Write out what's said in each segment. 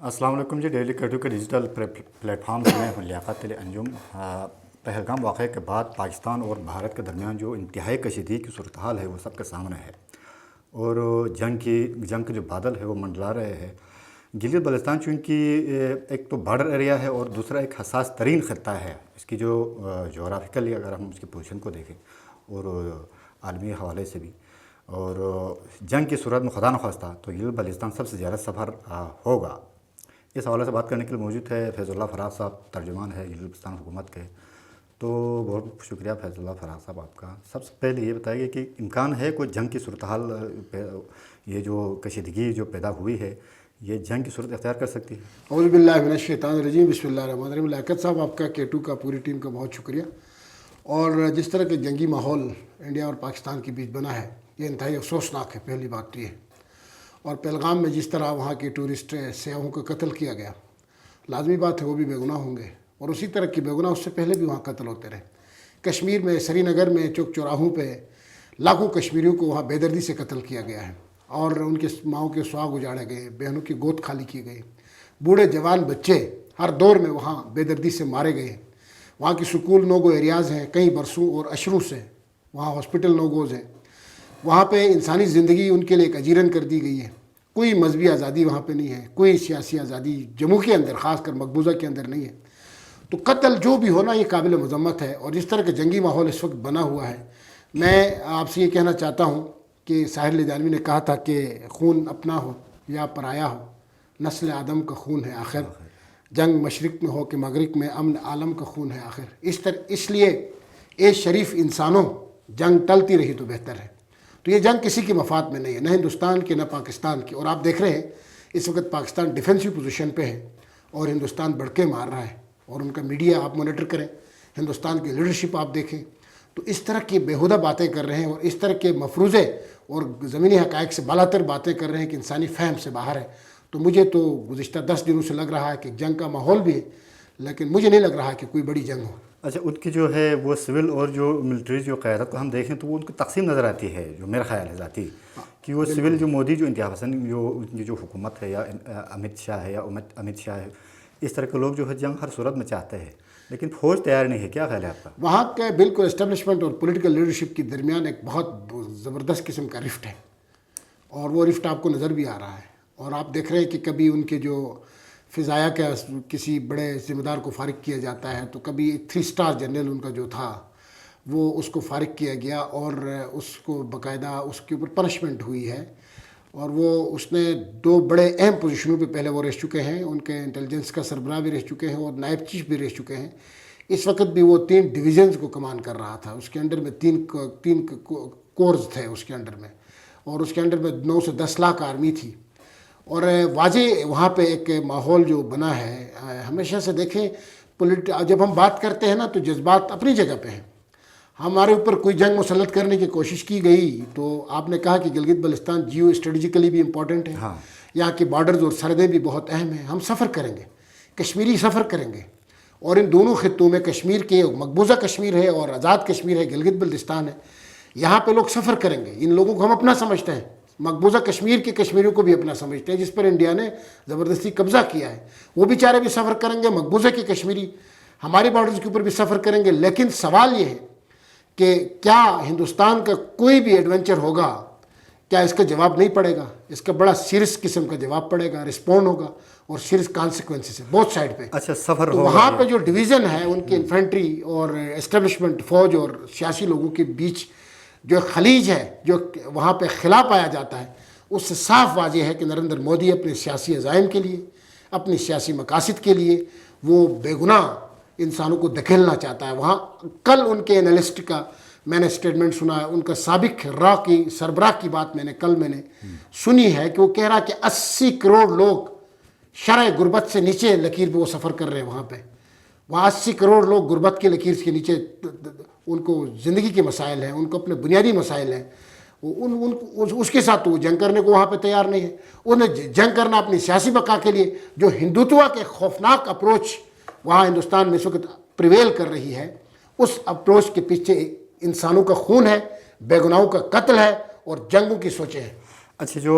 السلام علیکم جی، ڈیلی کٹو کے ڈیجیٹل پلیٹ فارم سے میں ہوں لیاقت علی انجم۔ پہلگام واقعے کے بعد پاکستان اور بھارت کے درمیان جو انتہائی کشیدگی کی صورتحال ہے وہ سب کے سامنے ہے، اور جنگ کے جو بادل ہے وہ منڈلا رہے ہیں۔ گلگت بلتستان چونکہ ایک تو بارڈر ایریا ہے اور دوسرا ایک حساس ترین خطہ ہے، اس کی جو جغرافیکلی اگر ہم اس کی پوزیشن کو دیکھیں اور عالمی حوالے سے بھی، اور جنگ کی صورت میں خدا نخواستہ تو گلگت بلتستان سب سے زیادہ سفر ہوگا۔ اس حوالے سے بات کرنے کے لیے موجود ہے فیض اللہ فراز صاحب، ترجمان ہے گلگت بلتستان حکومت کے۔ تو بہت شکریہ فیض اللہ فراز صاحب آپ کا۔ سب سے پہلے یہ بتائیے کہ امکان ہے کوئی جنگ کی صورتحال، یہ جو کشیدگی جو پیدا ہوئی ہے یہ جنگ کی صورت اختیار کر سکتی ہے؟ اعوذ باللہ من الشیطان الرجیم، بسم اللہ الرحمن الرحیم۔ لیاقت صاحب آپ کا، K2 کا، پوری ٹیم کا بہت شکریہ۔ اور جس طرح کے جنگی ماحول انڈیا اور پاکستان کے بیچ بنا ہے یہ انتہائی افسوسناک ہے۔ پہلی بات یہ ہے، اور پہلگام میں جس طرح وہاں کے ٹورسٹ سیاحوں کو قتل کیا گیا، لازمی بات ہے وہ بھی بے گناہ ہوں گے، اور اسی طرح کی بے گناہ اس سے پہلے بھی وہاں قتل ہوتے رہے۔ کشمیر میں سری نگر میں چوک چوراہوں پہ لاکھوں کشمیریوں کو وہاں بے دردی سے قتل کیا گیا ہے، اور ان کے ماؤں کے سواگ اجاڑے گئے، بہنوں کی گود خالی کی گئی، بوڑھے جوان بچے ہر دور میں وہاں بے دردی سے مارے گئے۔ وہاں کی سکول نو گو ایریاز ہیں، کئی برسوں اور اشروں سے وہاں ہاسپٹل نو گوز ہیں۔ وہاں پہ انسانی زندگی ان کے لیے ایک اجیرن کر دی گئی ہے۔ کوئی مذہبی آزادی وہاں پہ نہیں ہے، کوئی سیاسی آزادی جموں کے اندر، خاص کر مقبوضہ کے اندر نہیں ہے۔ تو قتل جو بھی ہونا یہ قابل مذمت ہے، اور جس طرح کا جنگی ماحول اس وقت بنا ہوا ہے، میں آپ سے یہ کہنا چاہتا ہوں کہ ساحر لدھیانوی نے کہا تھا کہ خون اپنا ہو یا پرایا ہو، نسل آدم کا خون ہے آخر، جنگ مشرق میں ہو کہ مغرب میں، امن عالم کا خون ہے آخر۔ اس لیے اے شریف انسانوں، جنگ ٹلتی رہی تو بہتر ہے۔ تو یہ جنگ کسی کی مفاد میں نہیں ہے، نہ ہندوستان کی نہ پاکستان کی۔ اور آپ دیکھ رہے ہیں اس وقت پاکستان ڈیفینسو پوزیشن پہ ہے اور ہندوستان بڑھکے مار رہا ہے، اور ان کا میڈیا آپ مانیٹر کریں، ہندوستان کی لیڈرشپ آپ دیکھیں، تو اس طرح کی بیہودہ باتیں کر رہے ہیں، اور اس طرح کے مفروضے اور زمینی حقائق سے بالاتر باتیں کر رہے ہیں کہ انسانی فہم سے باہر ہے۔ تو مجھے تو گزشتہ 10 دنوں سے لگ رہا ہے کہ جنگ کا ماحول بھی ہے، لیکن مجھے نہیں لگ رہا کہ کوئی بڑی جنگ ہو۔ اچھا، ان کی جو ہے وہ سول اور جو ملٹری جو قیادت کو ہم دیکھیں تو وہ ان کی تقسیم نظر آتی ہے، جو میرا خیال ہے ذاتی، کہ وہ سول جو مودی جو انتہا پسند جو ان کی جو حکومت ہے، یا امت شاہ ہے، یا امت شاہ ہے، اس طرح کے لوگ جو ہے جنگ ہر صورت میں چاہتے ہیں، لیکن فوج تیار نہیں ہے۔ کیا خیال ہے آپ کا؟ وہاں کے بالکل اسٹیبلشمنٹ اور پولیٹیکل لیڈرشپ کے درمیان ایک بہت زبردست قسم کا رفٹ ہے، اور وہ رفٹ آپ کو نظر بھی آ رہا ہے۔ اور آپ دیکھ رہے ہیں کہ کبھی ان کے جو فضائیہ کا کسی بڑے ذمہ دار کو فارغ کیا جاتا ہے، تو کبھی 3 اسٹار جنرل ان کا جو تھا وہ اس کو فارغ کیا گیا، اور اس کو باقاعدہ اس کے اوپر پنشمنٹ ہوئی ہے، اور وہ اس نے 2 بڑے اہم پوزیشنوں پہ پہلے وہ رہ چکے ہیں، ان کے انٹیلیجنس کا سربراہ بھی رہ چکے ہیں اور نائب چیف بھی رہ چکے ہیں۔ اس وقت بھی وہ 3 ڈویژنز کو کمان کر رہا تھا، اس کے انڈر میں 3 کورز تھے اس کے انڈر میں، اور اس کے انڈر میں 9 سے 10 لاکھ آرمی تھی۔ اور واضح وہاں پہ ایک ماحول جو بنا ہے، ہمیشہ سے دیکھیں جب ہم بات کرتے ہیں نا تو جذبات اپنی جگہ پہ ہیں۔ ہمارے اوپر کوئی جنگ مسلط کرنے کی کوشش کی گئی تو آپ نے کہا کہ گلگت بلتستان جیو اسٹریٹجیکلی بھی امپورٹنٹ ہے، یہاں کی بارڈرز اور سرحدیں بھی بہت اہم ہیں۔ ہم سفر کریں گے، کشمیری سفر کریں گے، اور ان دونوں خطوں میں کشمیر کے مقبوضہ کشمیر ہے اور آزاد کشمیر ہے، گلگت بلتستان ہے، یہاں پہ لوگ سفر کریں گے۔ ان لوگوں کو ہم اپنا سمجھتے ہیں، مقبوضہ کشمیر کے کشمیریوں کو بھی اپنا سمجھتے ہیں، جس پر انڈیا نے زبردستی قبضہ کیا ہے۔ وہ بیچارے بھی سفر کریں گے، مقبوضہ کے کشمیری ہمارے بارڈرز کے اوپر بھی سفر کریں گے۔ لیکن سوال یہ ہے کہ کیا ہندوستان کا کوئی بھی ایڈونچر ہوگا، کیا اس کا جواب نہیں پڑے گا؟ اس کا بڑا سیریس قسم کا جواب پڑے گا، رسپونڈ ہوگا، اور سیریس کانسیکوینسز ہے بہت سائڈ پہ۔ اچھا، سفر تو ہوگا وہاں پہ جو ڈویژن ہے ان کی انفینٹری اور اسٹیبلشمنٹ، فوج اور سیاسی لوگوں کے بیچ جو خلیج ہے، جو وہاں پہ خلا پایا جاتا ہے، اس سے صاف واضح ہے کہ نریندر مودی اپنے سیاسی عزائم کے لیے، اپنی سیاسی مقاصد کے لیے وہ بے گناہ انسانوں کو دھکیلنا چاہتا ہے۔ وہاں کل ان کے انالسٹ کا میں نے اسٹیٹمنٹ سنا ہے، ان کا سابق را کی سربراہ کی بات میں نے سنی ہے کہ وہ کہہ رہا کہ 80 کروڑ لوگ شرح غربت سے نیچے لکیر پہ وہ سفر کر رہے ہیں۔ وہاں 80 کروڑ لوگ غربت کی لکیر کے نیچے، ان کو زندگی کے مسائل ہیں، ان کو اپنے بنیادی مسائل ہیں، اس کے ساتھ تو وہ جنگ کرنے کو وہاں پہ تیار نہیں ہے۔ انہیں جنگ کرنا اپنی سیاسی بقا کے لیے، جو ہندوتوا کے خوفناک اپروچ وہاں ہندوستان میں اس وقت پریویل کر رہی ہے، اس اپروچ کے پیچھے انسانوں کا خون ہے، بے گناہوں کا قتل ہے، اور جنگوں کی سوچیں ہیں۔ اچھا، جو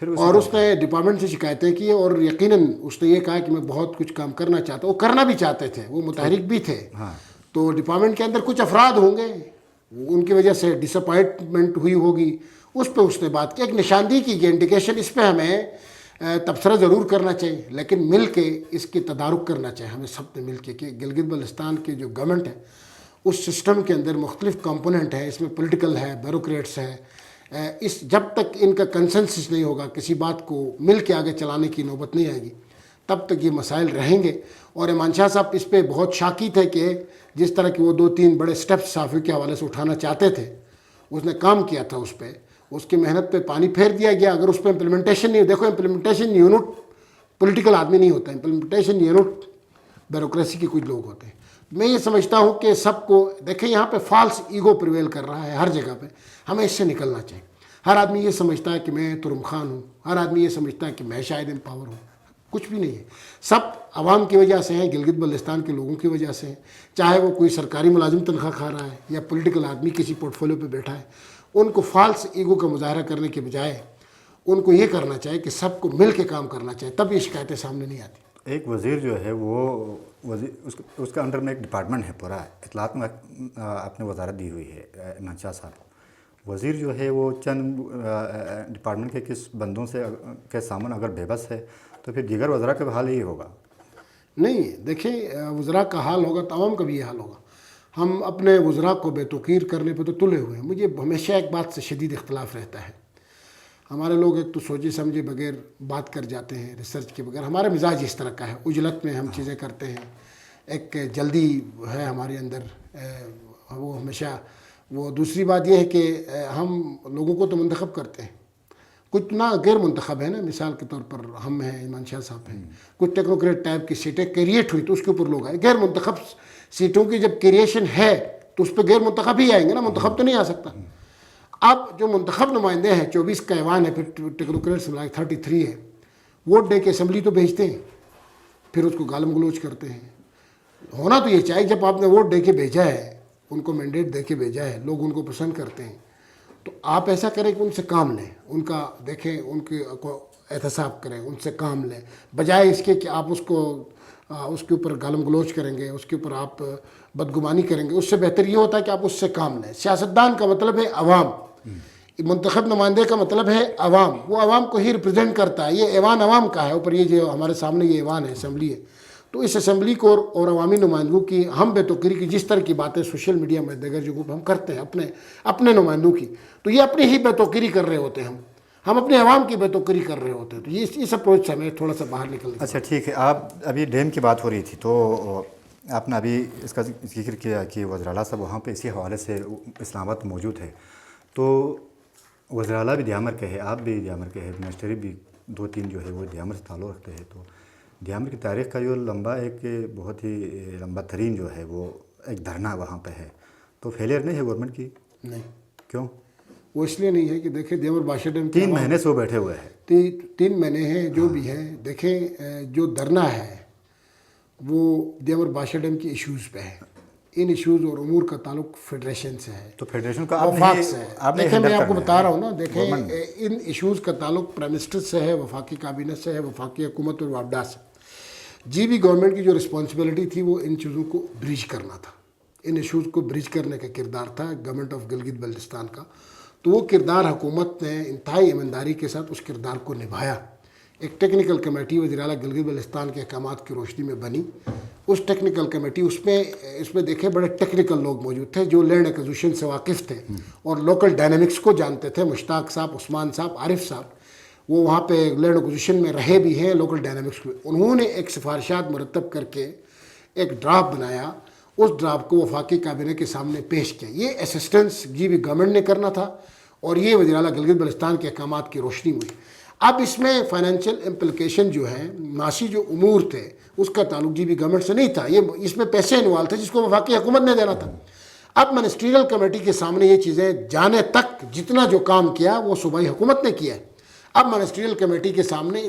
اور اس نے ڈپارٹمنٹ سے شکایتیں کی اور یقیناً اس نے یہ کہا کہ میں بہت کچھ کام کرنا چاہتا ہوں. وہ کرنا بھی چاہتے تھے, وہ متحرک بھی تھے. تو ڈپارٹمنٹ کے اندر کچھ افراد ہوں گے, ان کی وجہ سے ڈس اپوائنٹمنٹ ہوئی ہوگی, اس پہ اس نے بات کی. ایک نشاندہی کی گئی, انڈیکیشن. اس پہ ہمیں تبصرہ ضرور کرنا چاہیے, لیکن مل کے اس کی تدارک کرنا چاہیے ہمیں سب نے مل کے, کہ گلگت بلتستان کی جو گورنمنٹ ہے اس سسٹم کے اندر مختلف کمپوننٹ ہے, اس میں پولیٹیکل ہے, بیوروکریٹس ہے. اس جب تک ان کا کنسنسس نہیں ہوگا, کسی بات کو مل کے آگے چلانے کی نوبت نہیں آئے گی, تب تک یہ مسائل رہیں گے. اور ایمان شاہ صاحب اس پہ بہت شاکی تھے کہ جس طرح کہ وہ 2-3 بڑے سٹیپس صحافیوں کے حوالے سے اٹھانا چاہتے تھے, اس نے کام کیا تھا اس پہ, اس کی محنت پہ پانی پھیر دیا گیا. اگر اس پہ امپلیمنٹیشن نہیں, دیکھو امپلیمنٹیشن یونٹ پولیٹیکل آدمی نہیں ہوتا, امپلیمنٹیشن یونٹ بیوروکریسی کے کچھ لوگ ہوتے ہیں. میں یہ سمجھتا ہوں کہ سب کو دیکھیں, یہاں پہ فالس ایگو پریویل کر رہا ہے ہر جگہ پہ, ہمیں اس سے نکلنا چاہیے. ہر آدمی یہ سمجھتا ہے کہ میں ترم خان ہوں, ہر آدمی یہ سمجھتا ہے کہ میں شاید امپاور ہوں. کچھ بھی نہیں ہے. سب عوام کی وجہ سے ہیں, گلگت بلتستان کے لوگوں کی وجہ سے ہیں. چاہے وہ کوئی سرکاری ملازم تنخواہ کھا رہا ہے یا پولیٹیکل آدمی کسی پورٹ فولیو پہ بیٹھا ہے. ان کو فالس ایگو کا مظاہرہ کرنے کے بجائے ان کو یہ کرنا چاہیے کہ سب کو مل کے کام کرنا چاہیے, تب یہ شکایتیں سامنے نہیں آتی. ایک وزیر جو ہے وہ اس کا انڈر میں ایک ڈپارٹمنٹ ہے پورا, اطلاعات میں آپ نے وزارت دی ہوئی ہے ایمان شاہ صاحب. وزیر جو ہے وہ چند ڈپارٹمنٹ کے کس بندوں سے کے سامنے اگر بے بس ہے تو پھر دیگر وزراء کا حال یہی ہوگا. نہیں, دیکھیں وزراء کا حال ہوگا تو عوام کا بھی یہ حال ہوگا. ہم اپنے وزراء کو بے توقیر کرنے پہ تو تلے ہوئے ہیں. مجھے ہمیشہ ایک بات سے شدید اختلاف رہتا ہے. ہمارے لوگ ایک تو سوچے سمجھے بغیر بات کر جاتے ہیں, ریسرچ کے بغیر. ہمارا مزاج اس طرح کا ہے, عجلت میں ہم چیزیں کرتے ہیں, ایک جلدی ہے ہمارے اندر, وہ ہمیشہ. وہ دوسری بات یہ ہے کہ ہم لوگوں کو تو منتخب کرتے ہیں, کچھ نہ غیر منتخب ہے نا. مثال کے طور پر ہم ہیں, ایمان شاہ صاحب ہیں, کچھ ٹیکنوکریٹ ٹائپ کی سیٹیں کریٹ ہوئی تو اس کے اوپر لوگ آئے. غیر منتخب سیٹوں کی جب کریشن ہے تو اس پہ غیر منتخب ہی آئیں گے نا, منتخب تو نہیں آ سکتا. اب جو منتخب نمائندے ہیں 24 کا ایوان ہے, پھر ٹیکنوکریٹس 33 ہے, ووٹ دے کے اسمبلی تو بھیجتے ہیں, پھر اس کو گالم گلوچ کرتے ہیں. ہونا تو یہ چاہیے جب آپ نے ووٹ دے کے بھیجا ہے, ان کو مینڈیٹ دے کے بھیجا ہے, لوگ ان کو پسند کرتے ہیں, تو آپ ایسا کریں کہ ان سے کام لیں, ان کا دیکھیں, ان کے کو احتساب کریں, ان سے کام لیں, بجائے اس کے کہ آپ اس کے اوپر گالم گلوچ کریں گے, اس کے اوپر آپ بدگمانی کریں گے. اس سے بہتر یہ ہوتا ہے کہ آپ اس سے کام لیں. سیاستدان کا مطلب ہے عوام, منتخب نمائندے کا مطلب ہے عوام, وہ عوام کو ہی ریپرزینٹ کرتا ہے. یہ ایوان عوام کا ہے, اوپر یہ جو ہمارے سامنے یہ ایوان ہے, اسمبلی ہے, تو اس اسمبلی کو اور عوامی نمائندوں کی ہم بے توقیری کی جس طرح کی باتیں سوشل میڈیا میں دیگر جگہوں پہ ہم کرتے ہیں اپنے نمائندوں کی, تو یہ اپنی ہی بے توقیری کر رہے ہوتے ہیں. ہم اپنے عوام کی بے توقیری کر رہے ہوتے ہیں. تو یہ اس اپروچ سے ہمیں تھوڑا سا باہر نکلنا. اچھا ٹھیک ہے, آپ ابھی ڈیم کی بات ہو رہی تھی تو آپ نے ابھی اس کا ذکر کیا کہ وزیر اعلیٰ صاحب وہاں پہ اسی حوالے سے اسلام آباد موجود ہے, تو وزیر اعلیٰ بھی دیامر کے ہے, آپ بھی دیامر کے ہے, منسٹری بھی 2-3 جو ہے وہ دیامر سے تعلق رکھتے ہیں. تو دیامر کی تاریخ کا جو لمبا ایک بہت ہی لمبا ترین جو ہے وہ ایک دھرنا وہاں پہ ہے, تو فیلئر نہیں ہے گورنمنٹ کی؟ نہیں. کیوں؟ وہ اس لیے نہیں ہے کہ دیکھیں دیامر بادشاہ ڈیم 3 مہینے سے وہ بیٹھے ہوئے ہیں. 3 مہینے ہیں جو بھی ہیں. دیکھیں جو دھرنا ہے وہ دیامر بادشاہ ڈیم کی ایشوز پہ ہے. ان ایشوز اور امور کا تعلق فیڈریشن سے ہے, تو فیڈریشن کا وفاق سے ہے. دیکھیں میں آپ کو بتا رہا ہوں نا, دیکھیں ان ایشوز کا تعلق پرائم منسٹر سے ہے, وفاقی کابینہ سے ہے, وفاقی حکومت اور وابڈا سے. جی بھی گورنمنٹ کی جو رسپانسبلٹی تھی وہ ان چیزوں کو بریج کرنا تھا, ان ایشوز کو بریج کرنے کا کردار تھا گورنمنٹ آف گلگت بلتستان کا. تو وہ کردار حکومت نے انتہائی ایمانداری کے ساتھ اس کردار کو نبھایا. ایک ٹیکنیکل کمیٹی وزیر اعلیٰ گلگت بلتستان کے احکامات کی روشنی میں بنی. اس ٹیکنیکل کمیٹی اس میں دیکھیں بڑے ٹیکنیکل لوگ موجود تھے جو لینڈ ایکوزیشن سے واقف تھے اور لوکل ڈائنامکس کو جانتے تھے. مشتاق صاحب, عثمان صاحب, عارف صاحب, وہ وہاں پہ لینڈ ایکوزیشن میں رہے بھی ہیں, لوکل ڈائنامکس میں. انہوں نے ایک سفارشات مرتب کر کے ایک ڈرافٹ بنایا. اس ڈرافٹ کو وفاقی کابینہ کے سامنے پیش کیا. یہ اسسٹنس جی بھی گورنمنٹ نے کرنا تھا اور یہ وزیر اعلیٰ گلگت بلتستان کے احکامات کی روشنی ہوئی. اب اس میں فائنینشیل امپلیکیشن جو ہے, معاشی جو امور تھے, اس کا تعلق جی بھی گورنمنٹ سے نہیں تھا. یہ اس میں پیسے انوالو تھے جس کو وفاقی حکومت نے دینا تھا. اب منسٹریل کمیٹی کے سامنے یہ چیزیں جانے تک جتنا جو کام کیا وہ صوبائی حکومت نے کیا ہے. اب منسٹریل کمیٹی کے سامنے